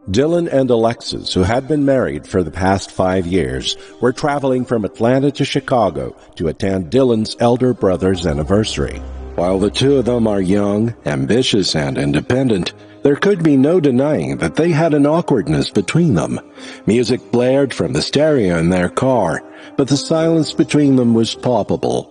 Dylan and Alexis, who had been married for the past 5 years, were traveling from Atlanta to Chicago to attend Dylan's elder brother's anniversary. While the two of them are young, ambitious, and independent, there could be no denying that they had an awkwardness between them. Music blared from the stereo in their car, but the silence between them was palpable.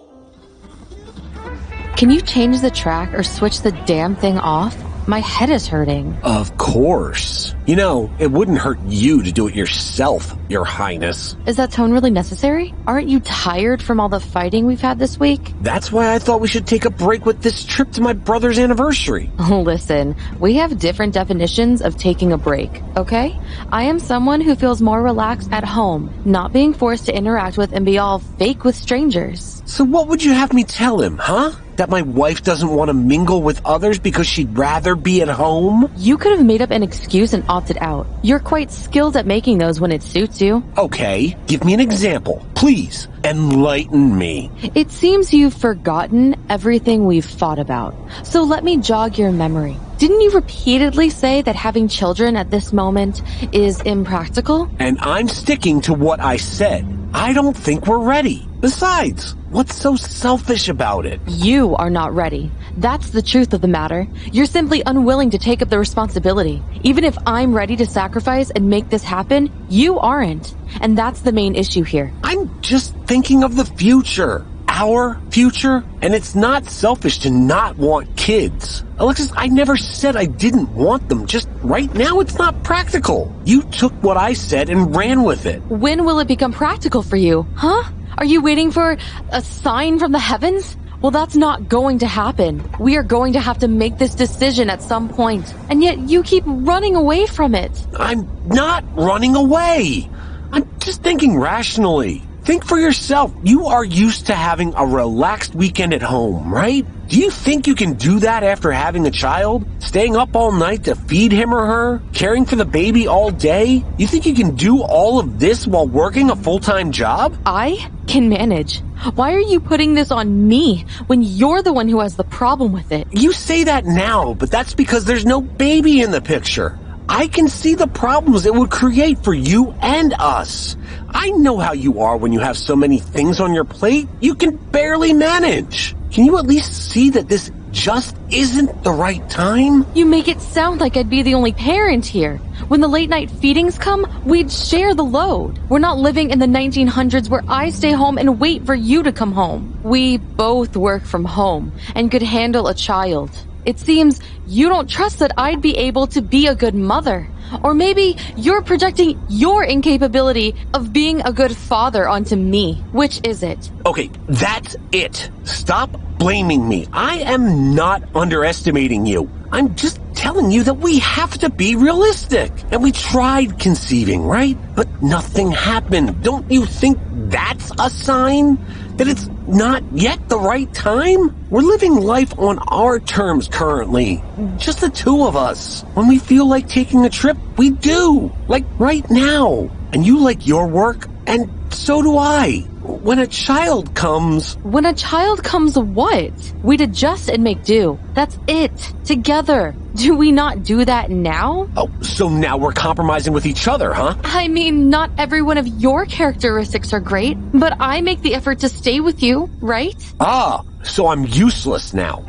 Can you change the track or switch the damn thing off? My head is hurting. Of course. You know, it wouldn't hurt you to do it yourself, Your Highness. Is that tone really necessary? Aren't you tired from all the fighting we've had this week? That's why I thought we should take a break with this trip to my brother's anniversary. Listen, we have different definitions of taking a break, okay? I am someone who feels more relaxed at home, not being forced to interact with and be all fake with strangers. So what would you have me tell him, huh? That my wife doesn't want to mingle with others because she'd rather be at home? You could have made up an excuse and opted out. You're quite skilled at making those when it suits you. Okay, give me an example. Please, enlighten me. It seems you've forgotten everything we've fought about. So let me jog your memory. Didn't you repeatedly say that having children at this moment is impractical? And I'm sticking to what I said. I don't think we're ready. Besides, what's so selfish about it? You are not ready. That's the truth of the matter. You're simply unwilling to take up the responsibility. Even if I'm ready to sacrifice and make this happen, you aren't. And that's the main issue here. I'm just thinking of the future. Our future. And it's not selfish to not want kids. Alexis, I never said I didn't want them. Just right now it's not practical. You took what I said and ran with it. When will it become practical for you? Huh? Are you waiting for a sign from the heavens? Well, that's not going to happen. We are going to have to make this decision at some point. And yet you keep running away from it. I'm not running away. I'm just thinking rationally. Think for yourself. You are used to having a relaxed weekend at home, right? Do you think you can do that after having a child? Staying up all night to feed him or her? Caring for the baby all day? You think you can do all of this while working a full-time job? I can manage. Why are you putting this on me when you're the one who has the problem with it? You say that now, but that's because there's no baby in the picture. I can see the problems it would create for you and us. I know how you are when you have so many things on your plate. You can barely manage. Can you at least see that this just isn't the right time? You make it sound like I'd be the only parent here. When the late night feedings come, we'd share the load. We're not living in the 1900s where I stay home and wait for you to come home. We both work from home and could handle a child. It seems you don't trust that I'd be able to be a good mother. Or maybe you're projecting your incapability of being a good father onto me. Which is it? Okay, that's it. Stop blaming me. I am not underestimating you. I'm just telling you that we have to be realistic. And we tried conceiving, right? But nothing happened. Don't you think that's a sign that it's not yet the right time? We're living life on our terms currently. Just the two of us. When we feel like taking a trip, we do. Like right now. And you like your work, and so do I. When a child comes... When a child comes what? We'd adjust and make do. That's it. Together. Do we not do that now? Oh, so now we're compromising with each other, huh? I mean, not every one of your characteristics are great, but I make the effort to stay with you, right? Ah, so I'm useless now.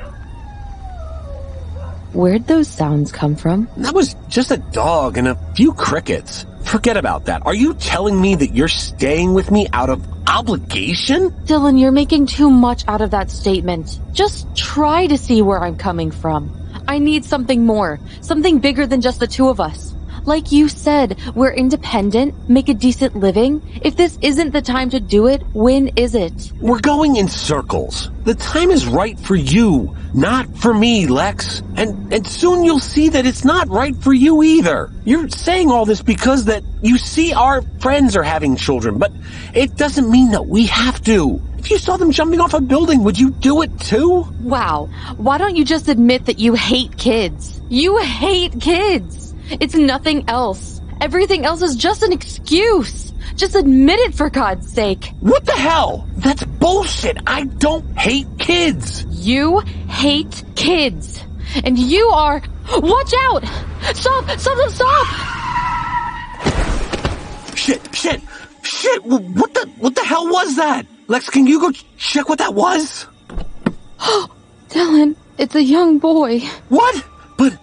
Where'd those sounds come from? That was just a dog and a few crickets. Forget about that. Are you telling me that you're staying with me out of obligation? Dylan, you're making too much out of that statement. Just try to see where I'm coming from. I need something more, something bigger than just the two of us. Like you said, we're independent, make a decent living. If this isn't the time to do it, when is it? We're going in circles. The time is right for you, not for me, Lex. And soon you'll see that it's not right for you either. You're saying all this because that you see our friends are having children, but it doesn't mean that we have to. If you saw them jumping off a building, would you do it too? Wow. Why don't you just admit that you hate kids? You hate kids! It's nothing else. Everything else is just an excuse. Just admit it, for God's sake. What the hell? That's bullshit. I don't hate kids. You hate kids. And you are... Watch out! Stop! Stop! Stop! Shit! What the hell was that? Lex, can you go check what that was? Dylan, it's a young boy. What? But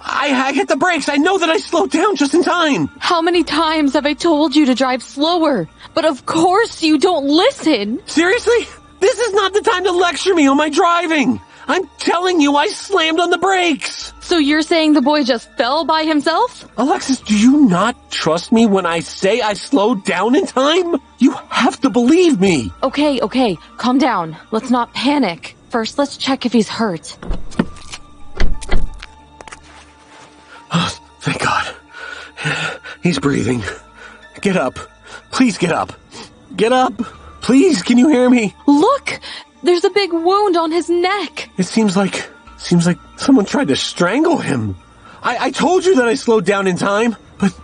I hit the brakes. I know that I slowed down just in time. How many times have I told you to drive slower? But of course you don't listen. Seriously? This is not the time to lecture me on my driving. I'm telling you, I slammed on the brakes. So you're saying the boy just fell by himself? Alexis, do you not trust me when I say I slowed down in time? You have to believe me. Okay, calm down. Let's not panic. First, let's check if he's hurt. Oh, thank God. He's breathing. Get up. Please get up. Get up. Please, can you hear me? Look! There's a big wound on his neck. It seems like someone tried to strangle him. I told you that I slowed down in time, but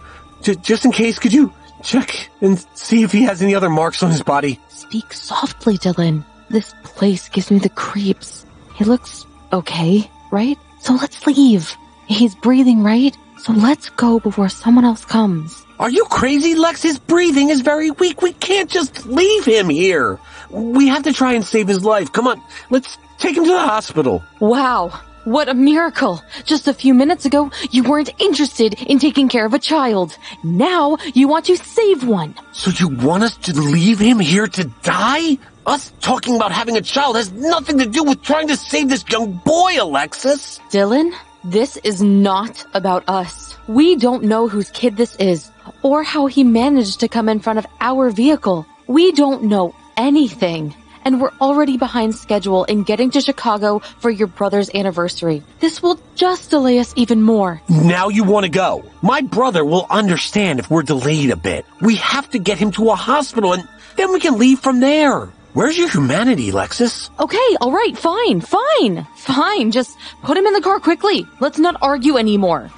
just in case, could you check and see if he has any other marks on his body? Speak softly, Dylan. This place gives me the creeps. He looks okay, right? So let's leave. He's breathing, right? So let's go before someone else comes. Are you crazy, Lex? His breathing is very weak. We can't just leave him here. We have to try and save his life. Come on, let's take him to the hospital. Wow, what a miracle. Just a few minutes ago, you weren't interested in taking care of a child. Now, you want to save one. So you want us to leave him here to die? Us talking about having a child has nothing to do with trying to save this young boy, Alexis. Dylan, this is not about us. We don't know whose kid this is, or how he managed to come in front of our vehicle. We don't know anything. And we're already behind schedule in getting to Chicago for your brother's anniversary. This will just delay us even more. Now you want to go. My brother will understand if we're delayed a bit. We have to get him to a hospital and then we can leave from there. Where's your humanity, Alexis? Okay, alright, fine. Just put him in the car quickly. Let's not argue anymore.